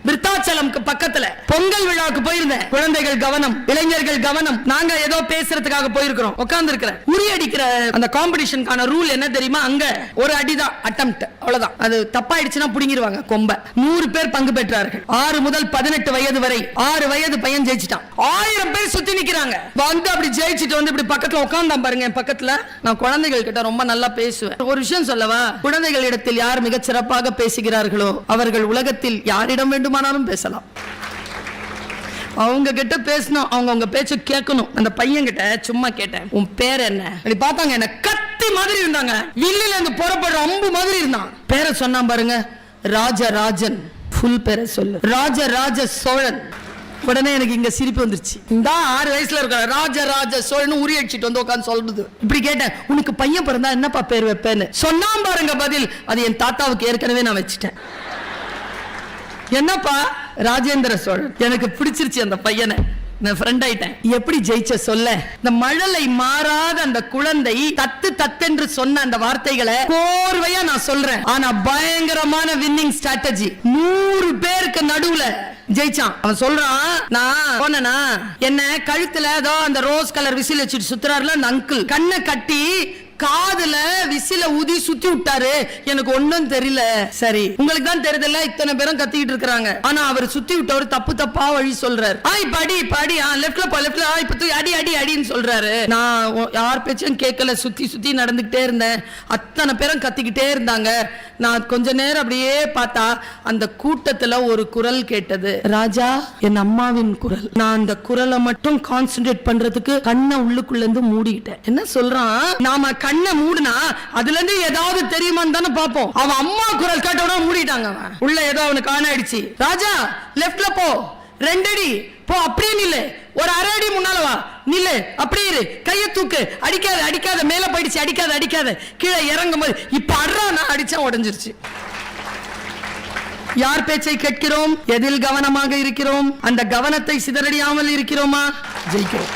விருத்தாச்சலம்க்கு பக்கத்துல பொங்கல் விழாவுக்கு போயிருந்தேன். குழந்தைகள் கவனம், இளைஞர்கள் கவனம். நாங்க ஏதோ பேசுறதுக்காக போயிருக்கிறோம். உட்கார்ந்து இருக்கிற உரி அடிக்கிற அந்த காம்படிஷனுக்கான ரூல் என்ன தெரியுமா? அங்க ஒரு அடிதான் அட்டெம்ப்ட், அவ்வளவுதான். அது தப்பாயிடுச்சுன்னா புடிங்கிருவாங்க கொம்ப. 100 பேர் பங்கு பெற்றார்கள். 6 முதல் 18 வயது வரை. 6 வயது பையன் ஜெயிச்சிட்டான். 1000 பேர் சுத்தி நிக்கிறாங்க. வந்து அப்படி ஜெயிச்சிட்டு வந்து இப்படி பக்கத்துல உட்கார்ந்தான் பாருங்க. என் பக்கத்துல நான் குழந்தைகள் கிட்ட ரொம்ப நல்லா பேசுவேன். ஒரு விஷயம் சொல்லவா? குழந்தைகளிடத்தில் யார் மிகச் சிறப்பாக பேசுகிறார்களோ அவர்கள் உலகத்தில் யாரிடம் வேண்டுமானாலும் பேசலாம். அவங்க கிட்ட பேசணும், அவங்க பேச்ச கேட்கணும். அந்த பையன் கிட்ட சும்மா கேட்டேன், உன் பேர் என்ன? அப்படி பார்த்தாங்க, என்ன கத்தி மாதிரி இருந்தாங்க. வில்லில இருந்து புறப்படுற அம்பு மாதிரி இருந்தான். பேரை சொன்னா பாருங்க, ராஜராஜன். ஃபுல் பேரை சொல்லு, ராஜராஜ சோழன். உடனே எனக்கு இங்க சிரிப்பு வந்துருச்சு. இந்த 6 வயசுல இருக்க ராஜராஜ சோழன் உரி அடிச்சிட்டு வந்து உட்கார்ந்து சொல்றது. இப்படி கேட்டேன், உனக்கு பையன் பிறந்தா என்னப்பா பேர் வைப்பேன்னு சொன்னா பாருங்க பதில். அது என் தாத்தாவுக்கு ஏற்கனவே நான் வச்சுட்டேன். என்னப்பா? ராஜேந்திர சோழன். எனக்கு பிடிச்சிருச்சு அந்த பையனை. நான் ஃப்ரெண்ட் ஆயிட்டேன். எப்படி ஜெயிச்ச சொல்ல? இந்த மழலை மாறாத அந்த குழந்தை தத்து தத்தென்று சொன்ன அந்த வார்த்தைகளை கோர்வையா நான் சொல்றேன். ஆனா பயங்கரமான வின்னிங் ஸ்ட்ராட்டஜி. 100 பேருக்கு நடுவுல ஜெயிச்சான். அவன் சொல்றான், நான் போனா என்ன கழுத்துல ஏதோ அந்த ரோஸ் கலர் விசில் வச்சுட்டு சுத்துறாருல அந்த அங்கிள், கண்ணை கட்டி காதுல விசில ஊதி சுத்தி விட்டாரு. எனக்கு ஒண்ணும் தெரியல. சரி, உங்களுக்கு தான் தெரியுதுல்ல, இத்தனை பேரும் கத்திக்கிட்டு இருக்காங்க. ஆனா அவர் சுத்தி விட்டவர் தப்பு தப்பா வழி சொல்றாரு. படி படி, லெஃப்ட்ல போ, லெஃப்ட்ல இப்ப அடி அடி அடின்னு சொல்றாரு. நான் யார் பேச்சும் கேட்கல, சுத்தி சுத்தி நடந்துகிட்டே இருந்தேன். அத்தனை பேரும் கத்திக்கிட்டே இருந்தாங்க. நான் கொஞ்ச நேரம் அப்படியே பார்த்தா அந்த கூட்டத்துல ஒரு குரல் கேட்டது. ராஜா, என் அம்மாவின் குரல். நான் அந்த குரலை மட்டும் கான்சென்ட்ரேட் பண்றதுக்கு கண்ணை உள்ளுக்குள்ள இருந்து மூடிக்கிட்டேன். என்ன சொல்றான்? நாம கண்ணை மூடுனா அதுல இருந்து ஏதாவது தெரியுமான்னு தானே பாப்போம். அவன் அம்மா குரல் கேட்டோட மூடிட்டாங்க. அவன் உள்ள ஏதோ அவனுக்கு காண ஆயிடுச்சு. ராஜா, லெஃப்ட்ல போ, 2 அடி போ, அப்படியே நில்லு, ஒரு 1/2 அடி முன்னால வா, நில்லு, அப்படியே இரு, கைய தூக்கு, அடிக்காத அடிக்காத, மேல போயிடுச்சு, அடிக்காத அடிக்காத, கீழே இறங்கும் போது இப்ப அட்ரா, நான் அடிச்சா உடைஞ்சிருச்சு. யார் பேச்சை கேட்கிறோம்? எதில் கவனமாக இருக்கிறோம்? அந்த கவனத்தை சிதறடியாமல் இருக்கிறோமா? ஜெயிக்கிறோம்.